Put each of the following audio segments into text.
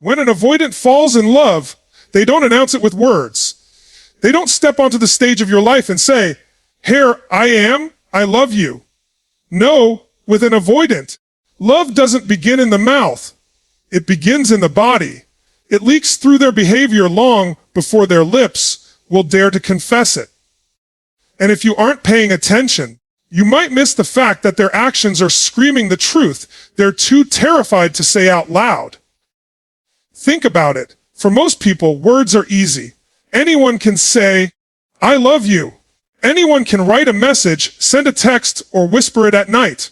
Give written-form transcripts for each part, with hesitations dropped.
When an avoidant falls in love, they don't announce it with words. They don't step onto the stage of your life and say, "Here I am, I love you." No, with an avoidant, love doesn't begin in the mouth. It begins in the body. It leaks through their behavior long before their lips will dare to confess it. And if you aren't paying attention, you might miss the fact that their actions are screaming the truth they're too terrified to say out loud. Think about it. For most people, words are easy. Anyone can say, "I love you." Anyone can write a message, send a text, or whisper it at night.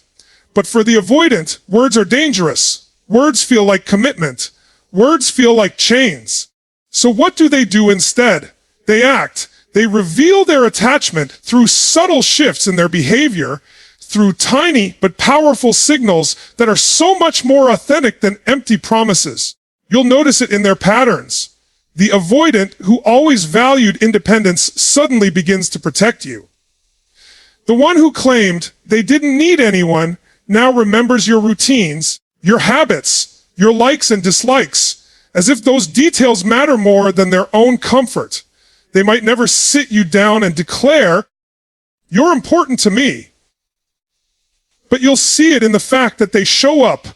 But for the avoidant, words are dangerous. Words feel like commitment. Words feel like chains. So what do they do instead? They act. They reveal their attachment through subtle shifts in their behavior, through tiny but powerful signals that are so much more authentic than empty promises. You'll notice it in their patterns. The avoidant who always valued independence suddenly begins to protect you. The one who claimed they didn't need anyone now remembers your routines, your habits, your likes and dislikes, as if those details matter more than their own comfort. They might never sit you down and declare, "You're important to me." But you'll see it in the fact that they show up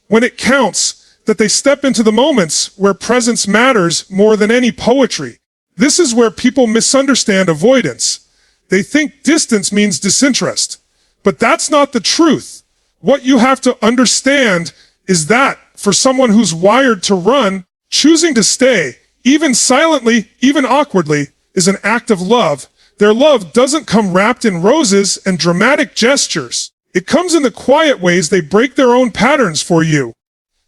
when it counts, that they step into the moments where presence matters more than any poetry. This is where people misunderstand avoidance. They think distance means disinterest. But that's not the truth. What you have to understand is that for someone who's wired to run, choosing to stay, even silently, even awkwardly, is an act of love. Their love doesn't come wrapped in roses and dramatic gestures. It comes in the quiet ways they break their own patterns for you.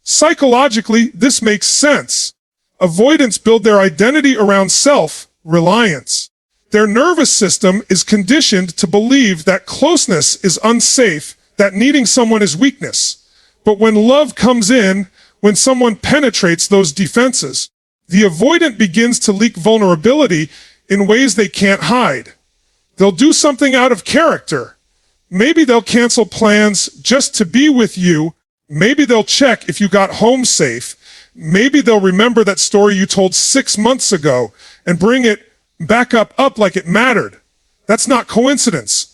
Psychologically, this makes sense. Avoidants build their identity around self-reliance. Their nervous system is conditioned to believe that closeness is unsafe, that needing someone is weakness. But when love comes in, when someone penetrates those defenses, the avoidant begins to leak vulnerability in ways they can't hide. They'll do something out of character. Maybe they'll cancel plans just to be with you. Maybe they'll check if you got home safe. Maybe they'll remember that story you told 6 months ago and bring it back up like it mattered. That's not coincidence.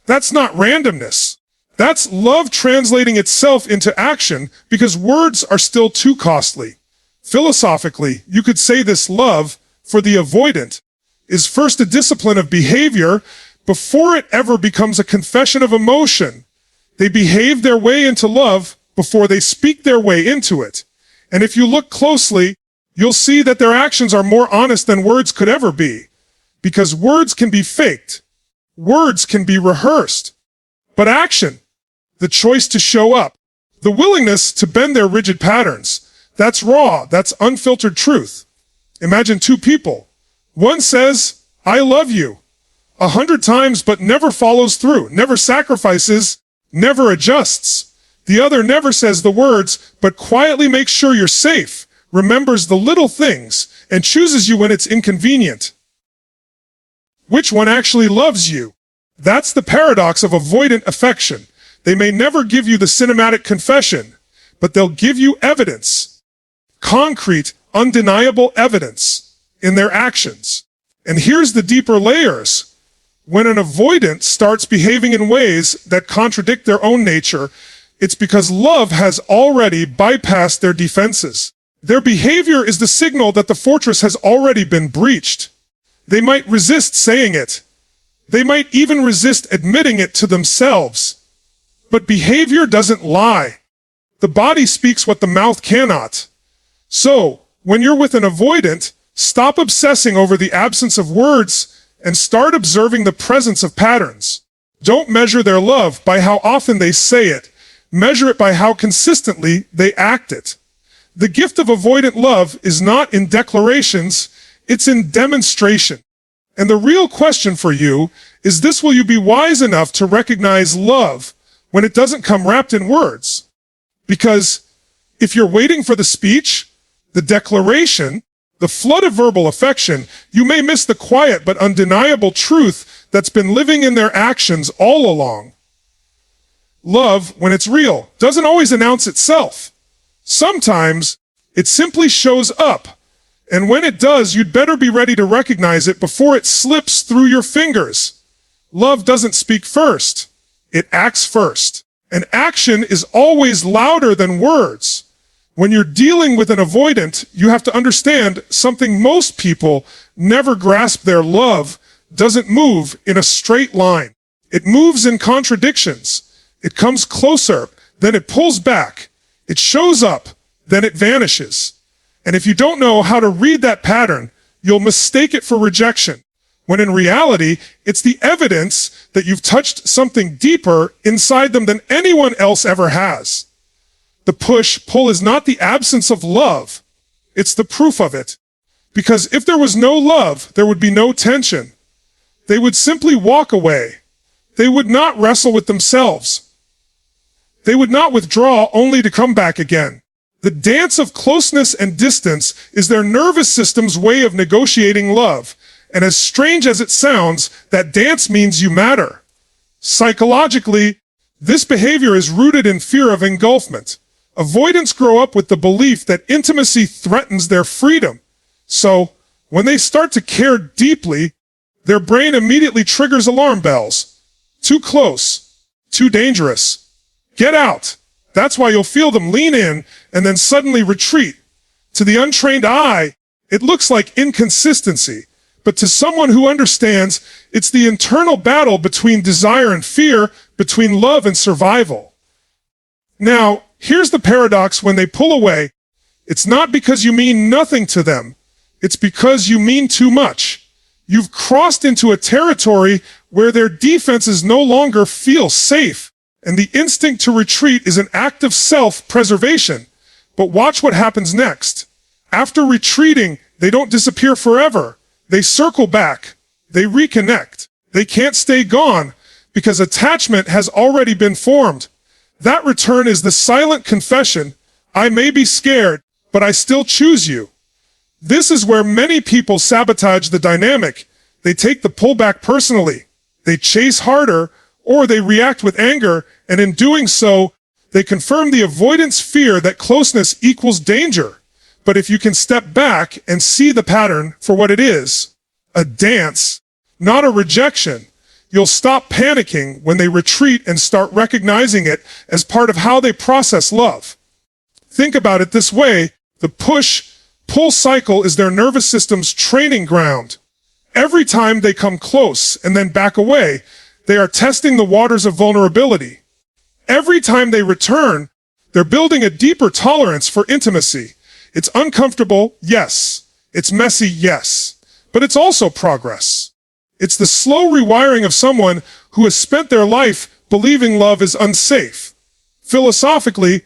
That's not randomness. That's love translating itself into action because words are still too costly. Philosophically, you could say this love, for the avoidant, is first a discipline of behavior before it ever becomes a confession of emotion. They behave their way into love before they speak their way into it. And if you look closely, you'll see that their actions are more honest than words could ever be. Because words can be faked. Words can be rehearsed. But action, the choice to show up, the willingness to bend their rigid patterns, that's raw, that's unfiltered truth. Imagine two people. One says, "I love you," 100 times but never follows through, never sacrifices, never adjusts. The other never says the words, but quietly makes sure you're safe, remembers the little things, and chooses you when it's inconvenient. Which one actually loves you? That's the paradox of avoidant affection. They may never give you the cinematic confession, but they'll give you evidence. Concrete, undeniable evidence in their actions. And here's the deeper layers. When an avoidant starts behaving in ways that contradict their own nature, it's because love has already bypassed their defenses. Their behavior is the signal that the fortress has already been breached. They might resist saying it. They might even resist admitting it to themselves. But behavior doesn't lie. The body speaks what the mouth cannot. So, when you're with an avoidant, stop obsessing over the absence of words and start observing the presence of patterns. Don't measure their love by how often they say it. Measure it by how consistently they act it. The gift of avoidant love is not in declarations, it's in demonstration. And the real question for you is this: will you be wise enough to recognize love when it doesn't come wrapped in words? Because if you're waiting for the speech, the declaration, the flood of verbal affection, you may miss the quiet but undeniable truth that's been living in their actions all along. Love, when it's real, doesn't always announce itself. Sometimes It simply shows up. And when it does, you'd better be ready to recognize it before it slips through your fingers. Love doesn't speak first. It acts first. And action is always louder than words. When you're dealing with an avoidant, you have to understand something most people never grasp. Their love doesn't move in a straight line. It moves in contradictions. It comes closer, then it pulls back. It shows up, then it vanishes. And if you don't know how to read that pattern, you'll mistake it for rejection, when in reality, it's the evidence that you've touched something deeper inside them than anyone else ever has. The push-pull is not the absence of love. It's the proof of it. Because if there was no love, there would be no tension. They would simply walk away. They would not wrestle with themselves. They would not withdraw only to come back again. The dance of closeness and distance is their nervous system's way of negotiating love. And as strange as it sounds, that dance means you matter. Psychologically, this behavior is rooted in fear of engulfment. Avoidants grow up with the belief that intimacy threatens their freedom. So, when they start to care deeply, their brain immediately triggers alarm bells. Too close. Too dangerous. Get out. That's why you'll feel them lean in and then suddenly retreat. To the untrained eye, it looks like inconsistency. But to someone who understands, it's the internal battle between desire and fear, between love and survival. Now, here's the paradox when they pull away. It's not because you mean nothing to them. It's because you mean too much. You've crossed into a territory where their defenses no longer feel safe, and the instinct to retreat is an act of self-preservation. But watch what happens next. After retreating, they don't disappear forever. They circle back. They reconnect. They can't stay gone because attachment has already been formed. That return is the silent confession, I may be scared, but I still choose you. This is where many people sabotage the dynamic. They take the pullback personally. They chase harder, or they react with anger, and in doing so, they confirm the avoidance fear that closeness equals danger. But if you can step back and see the pattern for what it is, a dance, not a rejection, you'll stop panicking when they retreat and start recognizing it as part of how they process love. Think about it this way. The push-pull cycle is their nervous system's training ground. Every time they come close and then back away, they are testing the waters of vulnerability. Every time they return, they're building a deeper tolerance for intimacy. It's uncomfortable, yes. It's messy, yes. But it's also progress. It's the slow rewiring of someone who has spent their life believing love is unsafe. Philosophically,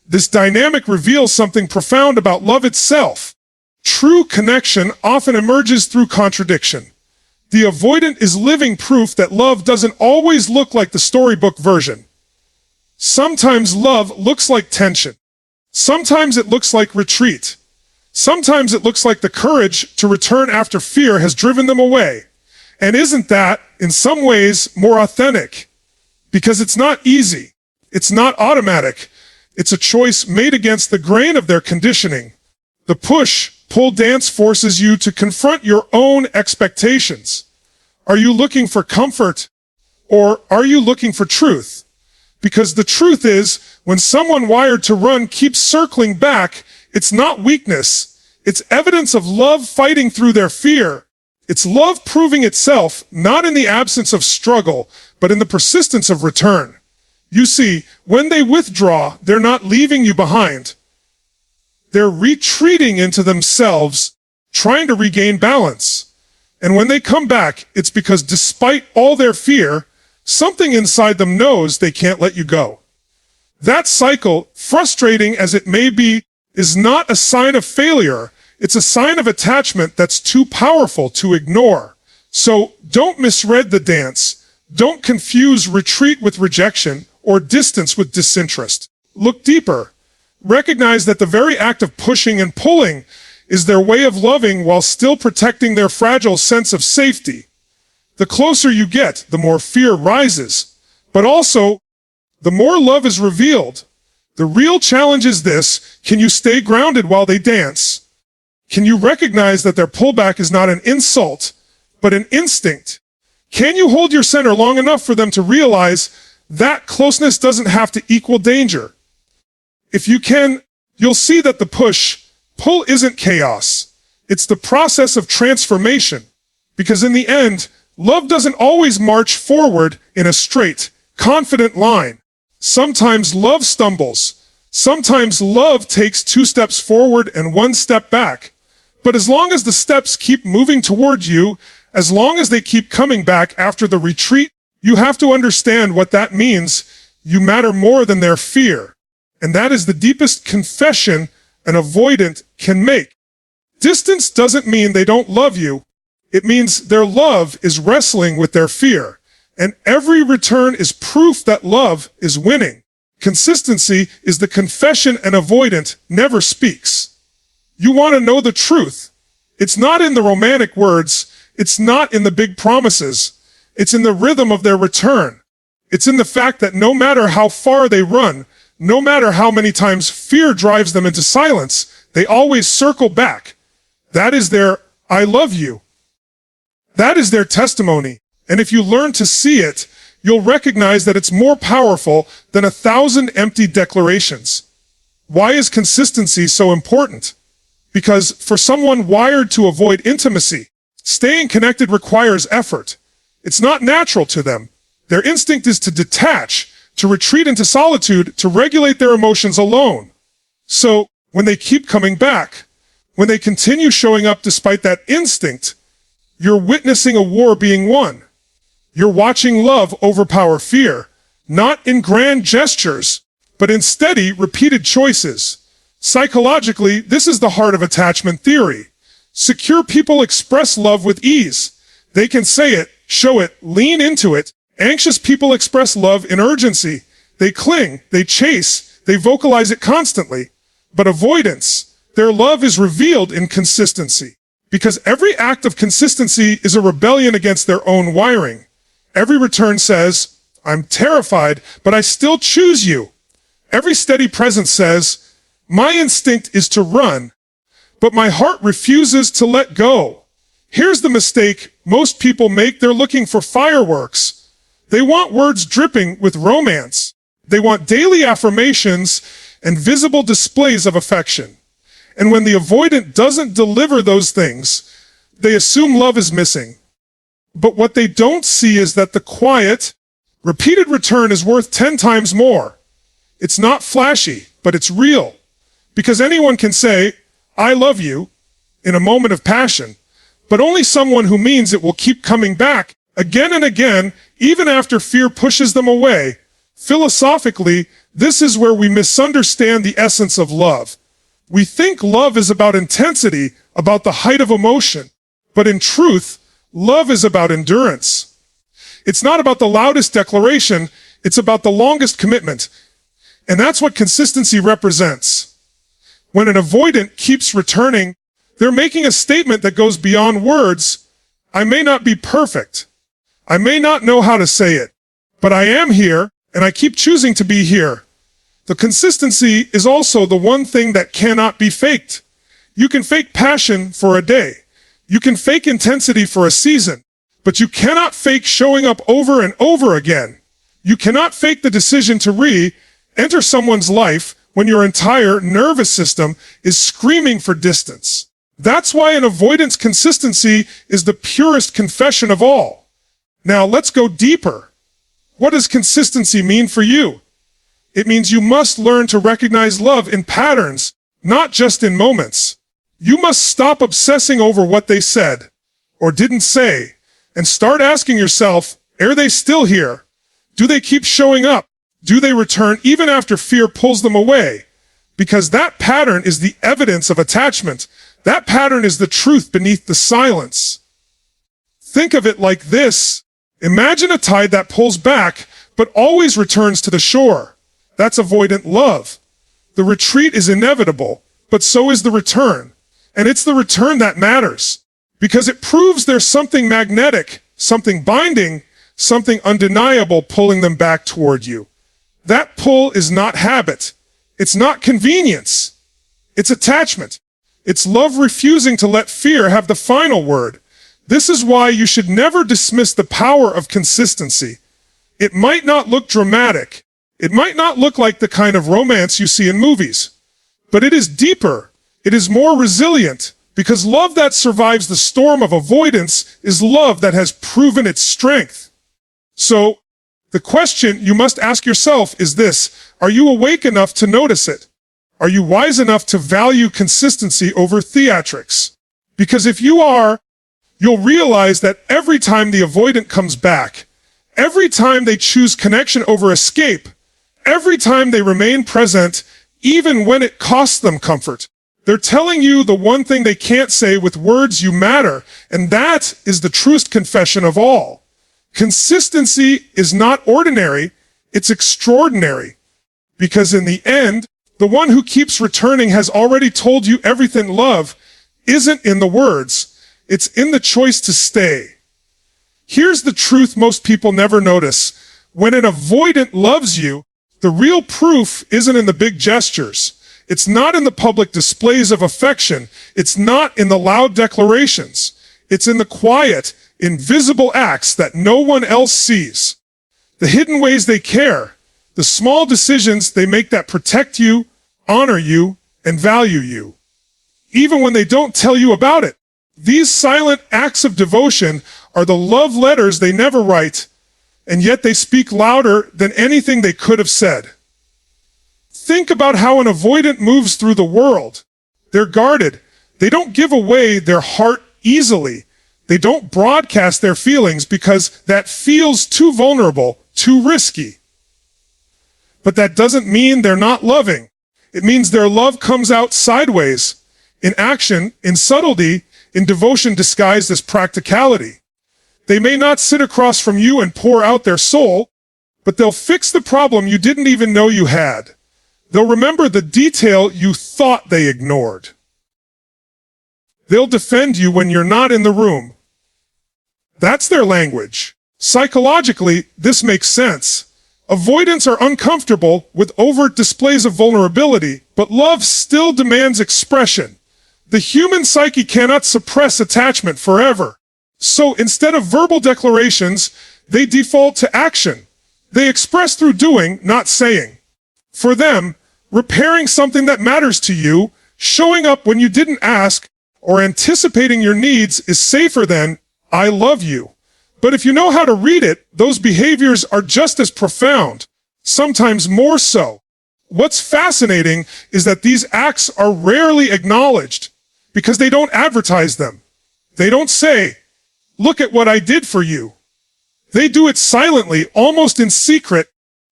this dynamic reveals something profound about love itself. True connection often emerges through contradiction. The avoidant is living proof that love doesn't always look like the storybook version. Sometimes love looks like tension. Sometimes it looks like retreat. Sometimes it looks like the courage to return after fear has driven them away. And isn't that, in some ways, more authentic? Because it's not easy. It's not automatic. It's a choice made against the grain of their conditioning. The push-pull dance forces you to confront your own expectations. Are you looking for comfort, or are you looking for truth? Because the truth is, when someone wired to run keeps circling back, it's not weakness. It's evidence of love fighting through their fear. It's love proving itself, not in the absence of struggle, but in the persistence of return. You see, when they withdraw, they're not leaving you behind. They're retreating into themselves, trying to regain balance. And when they come back, it's because despite all their fear, something inside them knows they can't let you go. That cycle, frustrating as it may be, is not a sign of failure. It's a sign of attachment that's too powerful to ignore. So don't misread the dance. Don't confuse retreat with rejection or distance with disinterest. Look deeper. Recognize that the very act of pushing and pulling is their way of loving while still protecting their fragile sense of safety. The closer you get, the more fear rises. But also, the more love is revealed. The real challenge is this: can you stay grounded while they dance? Can you recognize that their pullback is not an insult, but an instinct? Can you hold your center long enough for them to realize that closeness doesn't have to equal danger? If you can, you'll see that the push-pull isn't chaos. It's the process of transformation. Because in the end, love doesn't always march forward in a straight, confident line. Sometimes love stumbles. Sometimes love takes 2 steps forward and 1 step back. But as long as the steps keep moving toward you, as long as they keep coming back after the retreat, you have to understand what that means. You matter more than their fear. And that is the deepest confession an avoidant can make. Distance doesn't mean they don't love you. It means their love is wrestling with their fear. And every return is proof that love is winning. Consistency is the confession an avoidant never speaks. You want to know the truth. It's not in the romantic words. It's not in the big promises. It's in the rhythm of their return. It's in the fact that no matter how far they run, no matter how many times fear drives them into silence, they always circle back. That is their "I love you." That is their testimony. And if you learn to see it, you'll recognize that it's more powerful than 1,000 empty declarations. Why is consistency so important? Because for someone wired to avoid intimacy, staying connected requires effort. It's not natural to them. Their instinct is to detach, to retreat into solitude, to regulate their emotions alone. So, when they keep coming back, when they continue showing up despite that instinct, you're witnessing a war being won. You're watching love overpower fear, not in grand gestures, but in steady, repeated choices. Psychologically, this is the heart of attachment theory. Secure people express love with ease. They can say it, show it, lean into it. Anxious people express love in urgency. They cling, they chase, they vocalize it constantly. But avoidance, their love is revealed in consistency. Because every act of consistency is a rebellion against their own wiring. Every return says, "I'm terrified, but I still choose you." Every steady presence says, "My instinct is to run, but my heart refuses to let go." Here's the mistake most people make. They're looking for fireworks. They want words dripping with romance. They want daily affirmations and visible displays of affection. And when the avoidant doesn't deliver those things, they assume love is missing. But what they don't see is that the quiet, repeated return is worth 10 times more. It's not flashy, but it's real. Because anyone can say, "I love you," in a moment of passion, but only someone who means it will keep coming back again and again, even after fear pushes them away. Philosophically, this is where we misunderstand the essence of love. We think love is about intensity, about the height of emotion. But in truth, love is about endurance. It's not about the loudest declaration, it's about the longest commitment. And that's what consistency represents. When an avoidant keeps returning, they're making a statement that goes beyond words. I may not be perfect. I may not know how to say it, but I am here, and I keep choosing to be here. The consistency is also the one thing that cannot be faked. You can fake passion for a day. You can fake intensity for a season, but you cannot fake showing up over and over again. You cannot fake the decision to re-enter someone's life when your entire nervous system is screaming for distance. That's why an avoidance consistency is the purest confession of all. Now let's go deeper. What does consistency mean for you? It means you must learn to recognize love in patterns, not just in moments. You must stop obsessing over what they said or didn't say and start asking yourself, are they still here? Do they keep showing up? Do they return even after fear pulls them away? Because that pattern is the evidence of attachment. That pattern is the truth beneath the silence. Think of it like this. Imagine a tide that pulls back, but always returns to the shore. That's avoidant love. The retreat is inevitable, but so is the return. And it's the return that matters. Because it proves there's something magnetic, something binding, something undeniable pulling them back toward you. That pull is not habit. It's not convenience. It's attachment. It's love refusing to let fear have the final word. This is why you should never dismiss the power of consistency. It might not look dramatic. It might not look like the kind of romance you see in movies. But it is deeper. It is more resilient. Because love that survives the storm of avoidance is love that has proven its strength. So, the question you must ask yourself is this: are you awake enough to notice it? Are you wise enough to value consistency over theatrics? Because if you are, you'll realize that every time the avoidant comes back, every time they choose connection over escape, every time they remain present, even when it costs them comfort, they're telling you the one thing they can't say with words: you matter. And that is the truest confession of all. Consistency is not ordinary, it's extraordinary. Because in the end, the one who keeps returning has already told you everything. Love isn't in the words, it's in the choice to stay. Here's the truth most people never notice. When an avoidant loves you, the real proof isn't in the big gestures. It's not in the public displays of affection. It's not in the loud declarations. It's in the quiet, invisible acts that no one else sees. The hidden ways they care. The small decisions they make that protect you, honor you, and value you. Even when they don't tell you about it. These silent acts of devotion are the love letters they never write, and yet they speak louder than anything they could have said. Think about how an avoidant moves through the world. They're guarded. They don't give away their heart easily. They don't broadcast their feelings because that feels too vulnerable, too risky. But that doesn't mean they're not loving. It means their love comes out sideways, in action, in subtlety, in devotion disguised as practicality. They may not sit across from you and pour out their soul, but they'll fix the problem you didn't even know you had. They'll remember the detail you thought they ignored. They'll defend you when you're not in the room. That's their language. Psychologically, this makes sense. Avoidants are uncomfortable with overt displays of vulnerability, but love still demands expression. The human psyche cannot suppress attachment forever. So instead of verbal declarations, they default to action. They express through doing, not saying. For them, repairing something that matters to you, showing up when you didn't ask, or anticipating your needs is safer than, "I love you." But if you know how to read it, those behaviors are just as profound, sometimes more so. What's fascinating is that these acts are rarely acknowledged because they don't advertise them. They don't say, "Look at what I did for you." They do it silently, almost in secret,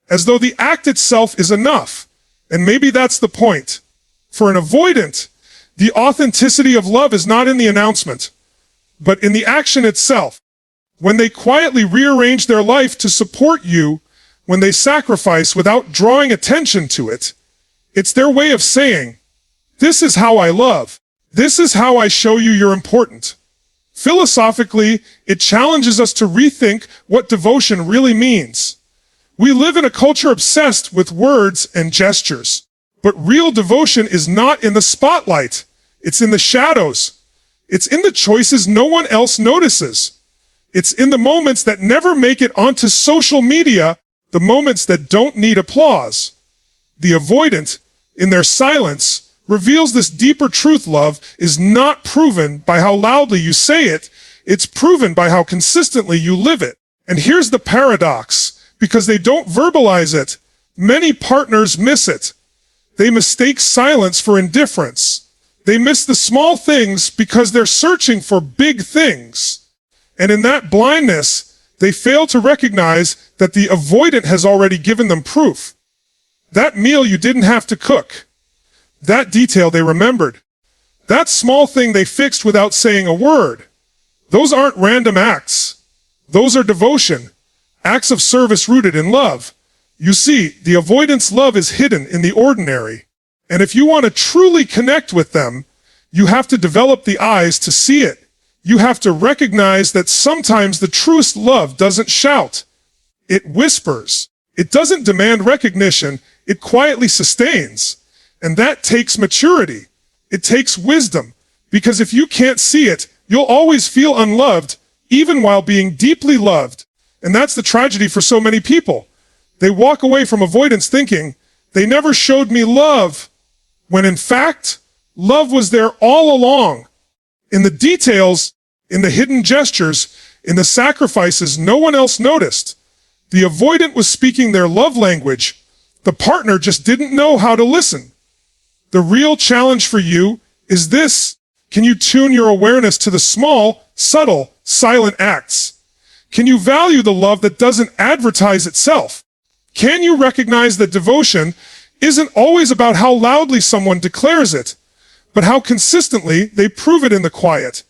as though the act itself is enough. And maybe that's the point. For an avoidant, the authenticity of love is not in the announcement, but in the action itself. When they quietly rearrange their life to support you, when they sacrifice without drawing attention to it, it's their way of saying, "This is how I love. This is how I show you you're important." Philosophically, it challenges us to rethink what devotion really means. We live in a culture obsessed with words and gestures, but real devotion is not in the spotlight. It's in the shadows. It's in the choices no one else notices. It's in the moments that never make it onto social media, the moments that don't need applause. The avoidant, in their silence, reveals this deeper truth. Love is not proven by how loudly you say it, it's proven by how consistently you live it. And here's the paradox, because they don't verbalize it, many partners miss it. They mistake silence for indifference. They miss the small things because they're searching for big things. And in that blindness, they fail to recognize that the avoidant has already given them proof. That meal you didn't have to cook. That detail they remembered. That small thing they fixed without saying a word. Those aren't random acts. Those are devotion. Acts of service rooted in love. You see, the avoidance love is hidden in the ordinary. And if you want to truly connect with them, you have to develop the eyes to see it. You have to recognize that sometimes the truest love doesn't shout. It whispers. It doesn't demand recognition. It quietly sustains. And that takes maturity. It takes wisdom. Because if you can't see it, you'll always feel unloved, even while being deeply loved. And that's the tragedy for so many people. They walk away from avoidance thinking, they never showed me love, when in fact, love was there all along. In the details, in the hidden gestures, in the sacrifices no one else noticed. The avoidant was speaking their love language. The partner just didn't know how to listen. The real challenge for you is this. Can you tune your awareness to the small, subtle, silent acts? Can you value the love that doesn't advertise itself? Can you recognize that devotion isn't always about how loudly someone declares it, but how consistently they prove it in the quiet?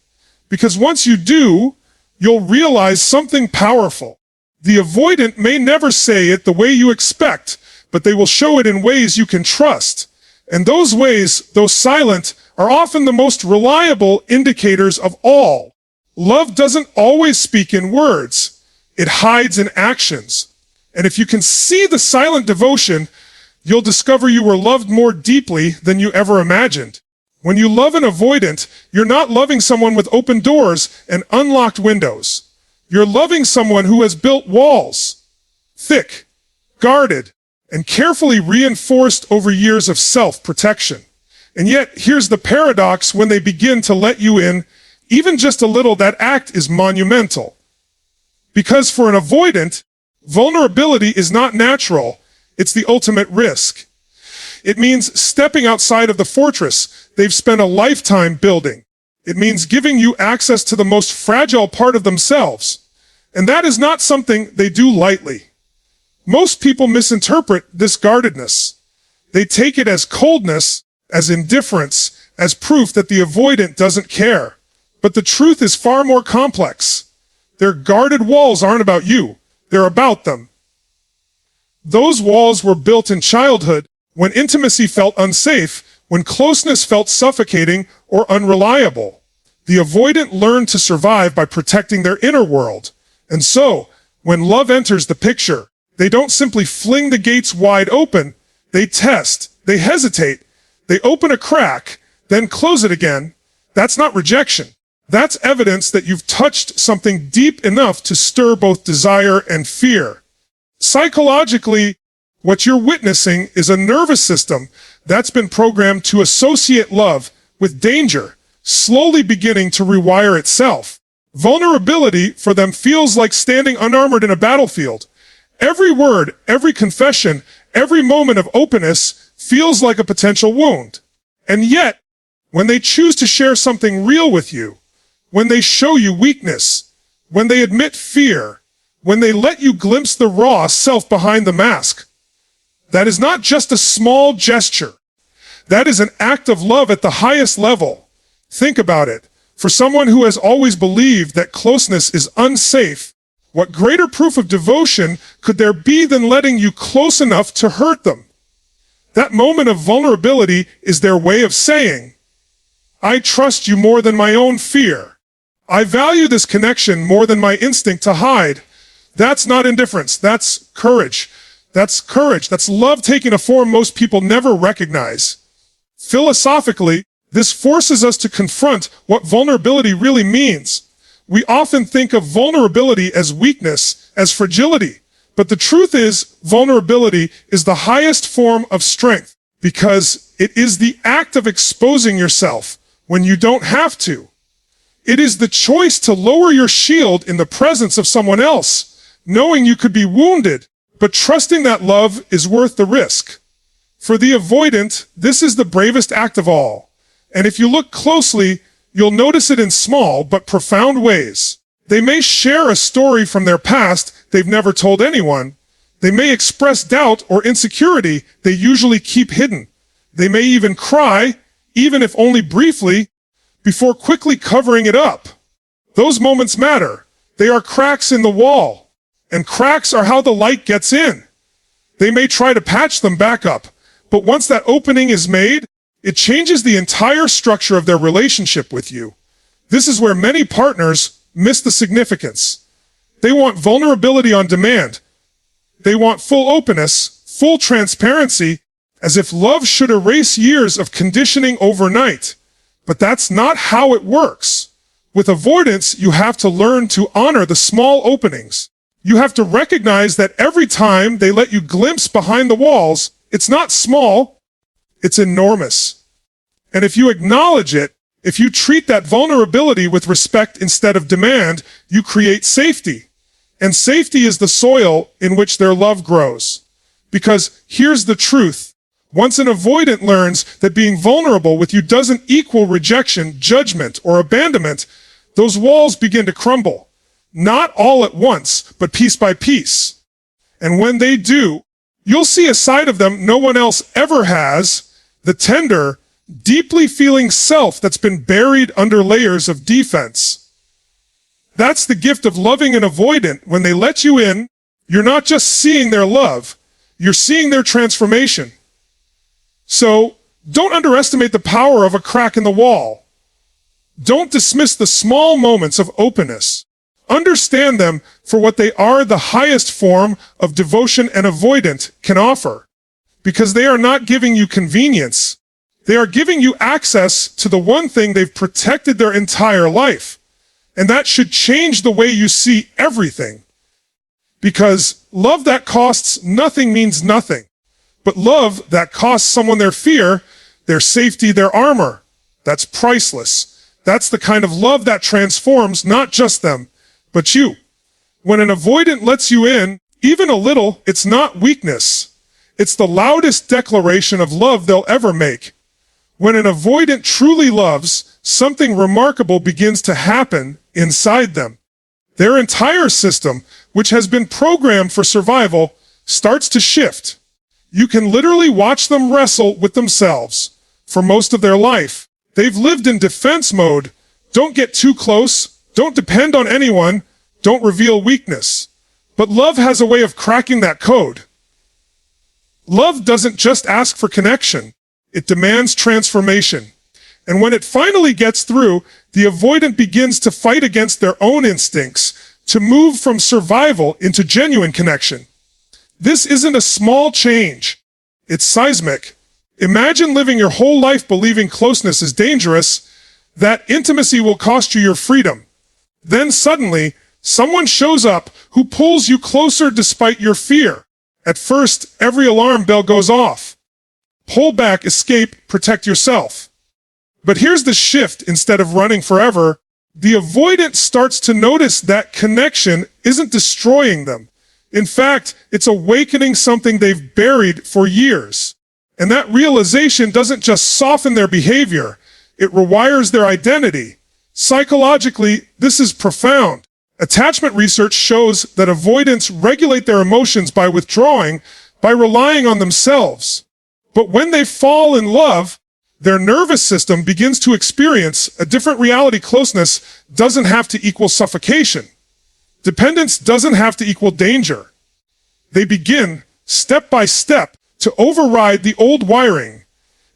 Because once you do, you'll realize something powerful. The avoidant may never say it the way you expect, but they will show it in ways you can trust. And those ways, though silent, are often the most reliable indicators of all. Love doesn't always speak in words. It hides in actions. And if you can see the silent devotion, you'll discover you were loved more deeply than you ever imagined. When you love an avoidant, you're not loving someone with open doors and unlocked windows. You're loving someone who has built walls, thick, guarded, and carefully reinforced over years of self-protection. And yet, here's the paradox: when they begin to let you in, even just a little, that act is monumental. Because for an avoidant, vulnerability is not natural, it's the ultimate risk. It means stepping outside of the fortress they've spent a lifetime building. It means giving you access to the most fragile part of themselves. And that is not something they do lightly. Most people misinterpret this guardedness. They take it as coldness, as indifference, as proof that the avoidant doesn't care. But the truth is far more complex. Their guarded walls aren't about you. They're about them. Those walls were built in childhood, when intimacy felt unsafe, when closeness felt suffocating or unreliable. The avoidant learned to survive by protecting their inner world. And so, when love enters the picture, they don't simply fling the gates wide open. They test, they hesitate, they open a crack, then close it again. That's not rejection. That's evidence that you've touched something deep enough to stir both desire and fear. Psychologically, what you're witnessing is a nervous system that's been programmed to associate love with danger, slowly beginning to rewire itself. Vulnerability for them feels like standing unarmored in a battlefield. Every word, every confession, every moment of openness feels like a potential wound. And yet, when they choose to share something real with you, when they show you weakness, when they admit fear, when they let you glimpse the raw self behind the mask, that is not just a small gesture. That is an act of love at the highest level. Think about it. For someone who has always believed that closeness is unsafe, what greater proof of devotion could there be than letting you close enough to hurt them? That moment of vulnerability is their way of saying, I trust you more than my own fear. I value this connection more than my instinct to hide. That's not indifference. That's courage. That's courage. That's love taking a form most people never recognize. Philosophically, this forces us to confront what vulnerability really means. We often think of vulnerability as weakness, as fragility. But the truth is, vulnerability is the highest form of strength because it is the act of exposing yourself when you don't have to. It is the choice to lower your shield in the presence of someone else, knowing you could be wounded, but trusting that love is worth the risk. For the avoidant, this is the bravest act of all. And if you look closely, you'll notice it in small but profound ways. They may share a story from their past they've never told anyone. They may express doubt or insecurity they usually keep hidden. They may even cry, even if only briefly, before quickly covering it up. Those moments matter. They are cracks in the wall. And cracks are how the light gets in. They may try to patch them back up, but once that opening is made, it changes the entire structure of their relationship with you. This is where many partners miss the significance. They want vulnerability on demand. They want full openness, full transparency, as if love should erase years of conditioning overnight. But that's not how it works. With avoidance, you have to learn to honor the small openings. You have to recognize that every time they let you glimpse behind the walls, it's not small, it's enormous. And if you acknowledge it, if you treat that vulnerability with respect instead of demand, you create safety. And safety is the soil in which their love grows. Because here's the truth. Once an avoidant learns that being vulnerable with you doesn't equal rejection, judgment, or abandonment, those walls begin to crumble. Not all at once, but piece by piece. And when they do, you'll see a side of them no one else ever has, the tender, deeply feeling self that's been buried under layers of defense. That's the gift of loving an avoidant. When they let you in, you're not just seeing their love, you're seeing their transformation. So, don't underestimate the power of a crack in the wall. Don't dismiss the small moments of openness. Understand them for what they are, the highest form of devotion an avoidant can offer. Because they are not giving you convenience. They are giving you access to the one thing they've protected their entire life. And that should change the way you see everything. Because love that costs nothing means nothing. But love that costs someone their fear, their safety, their armor, that's priceless. That's the kind of love that transforms not just them, but you. When an avoidant lets you in, even a little, it's not weakness. It's the loudest declaration of love they'll ever make. When an avoidant truly loves, something remarkable begins to happen inside them. Their entire system, which has been programmed for survival, starts to shift. You can literally watch them wrestle with themselves. For most of their life, they've lived in defense mode. Don't get too close. Don't depend on anyone. Don't reveal weakness. But love has a way of cracking that code. Love doesn't just ask for connection. It demands transformation. And when it finally gets through, the avoidant begins to fight against their own instincts, to move from survival into genuine connection. This isn't a small change. It's seismic. Imagine living your whole life believing closeness is dangerous. That intimacy will cost you your freedom. Then suddenly, someone shows up who pulls you closer despite your fear. At first, every alarm bell goes off. Pull back, escape, protect yourself. But here's the shift. Instead of running forever, the avoidant starts to notice that connection isn't destroying them. In fact, it's awakening something they've buried for years. And that realization doesn't just soften their behavior, it rewires their identity. Psychologically, this is profound. Attachment research shows that avoidants regulate their emotions by withdrawing, by relying on themselves. But when they fall in love, their nervous system begins to experience a different reality. Closeness doesn't have to equal suffocation. Dependence doesn't have to equal danger. They begin, step by step, to override the old wiring.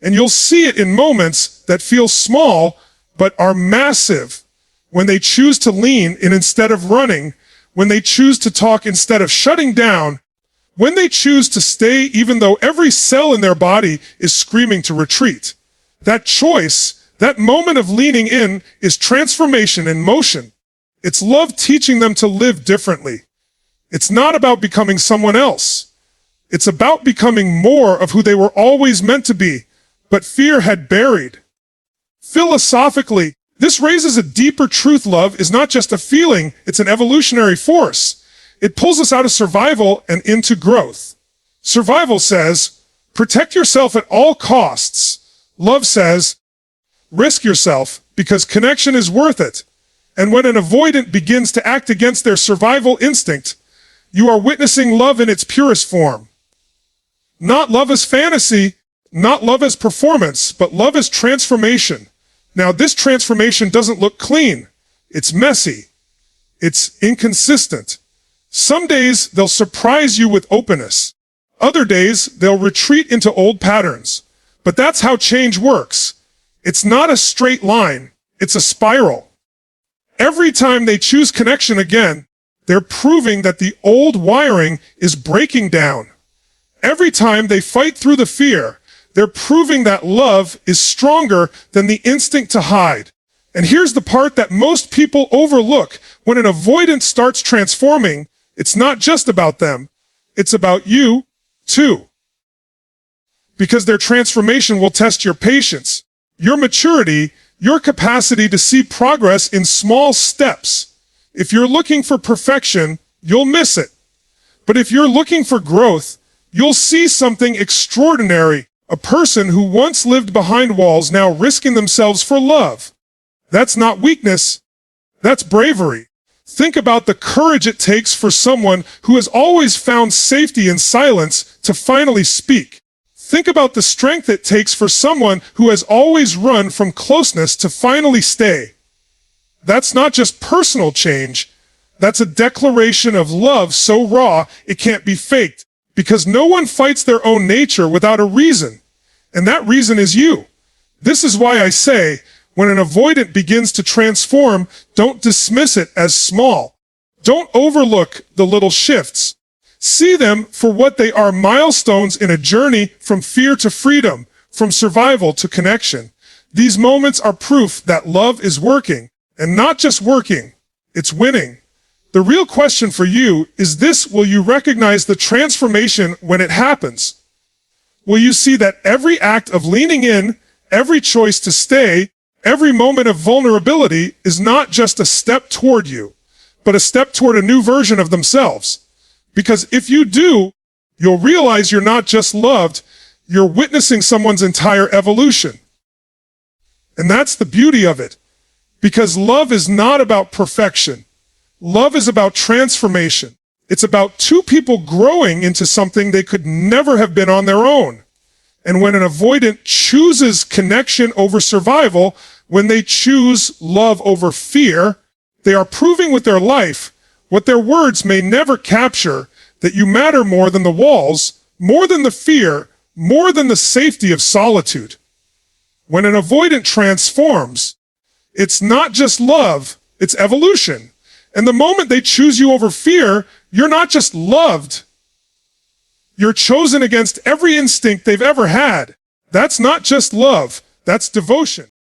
And you'll see it in moments that feel small, but are massive. When they choose to lean in instead of running, when they choose to talk instead of shutting down, when they choose to stay even though every cell in their body is screaming to retreat. That choice, that moment of leaning in, is transformation in motion. It's love teaching them to live differently. It's not about becoming someone else. It's about becoming more of who they were always meant to be, but fear had buried. Philosophically, this raises a deeper truth. Love is not just a feeling, it's an evolutionary force. It pulls us out of survival and into growth. Survival says, protect yourself at all costs. Love says, risk yourself because connection is worth it. And when an avoidant begins to act against their survival instinct, you are witnessing love in its purest form. Not love as fantasy, not love as performance, but love as transformation. Now, this transformation doesn't look clean. It's messy. It's inconsistent. Some days they'll surprise you with openness. Other days they'll retreat into old patterns. But that's how change works. It's not a straight line. It's a spiral. Every time they choose connection again, they're proving that the old wiring is breaking down. Every time they fight through the fear, they're proving that love is stronger than the instinct to hide. And here's the part that most people overlook. When an avoidant starts transforming, it's not just about them. It's about you, too. Because their transformation will test your patience, your maturity, your capacity to see progress in small steps. If you're looking for perfection, you'll miss it. But if you're looking for growth, you'll see something extraordinary. A person who once lived behind walls now risking themselves for love. That's not weakness. That's bravery. Think about the courage it takes for someone who has always found safety in silence to finally speak. Think about the strength it takes for someone who has always run from closeness to finally stay. That's not just personal change. That's a declaration of love so raw it can't be faked. Because no one fights their own nature without a reason. And that reason is you. This is why I say, when an avoidant begins to transform, don't dismiss it as small. Don't overlook the little shifts. See them for what they are: milestones in a journey from fear to freedom, from survival to connection. These moments are proof that love is working, and not just working, it's winning. The real question for you is this: will you recognize the transformation when it happens? Will you see that every act of leaning in, every choice to stay, every moment of vulnerability is not just a step toward you, but a step toward a new version of themselves? Because if you do, you'll realize you're not just loved, you're witnessing someone's entire evolution. And that's the beauty of it. Because love is not about perfection. Love is about transformation. It's about two people growing into something they could never have been on their own. And when an avoidant chooses connection over survival, when they choose love over fear, they are proving with their life what their words may never capture: that you matter more than the walls, more than the fear, more than the safety of solitude. When an avoidant transforms, it's not just love, it's evolution. And the moment they choose you over fear, you're not just loved. You're chosen against every instinct they've ever had. That's not just love, that's devotion.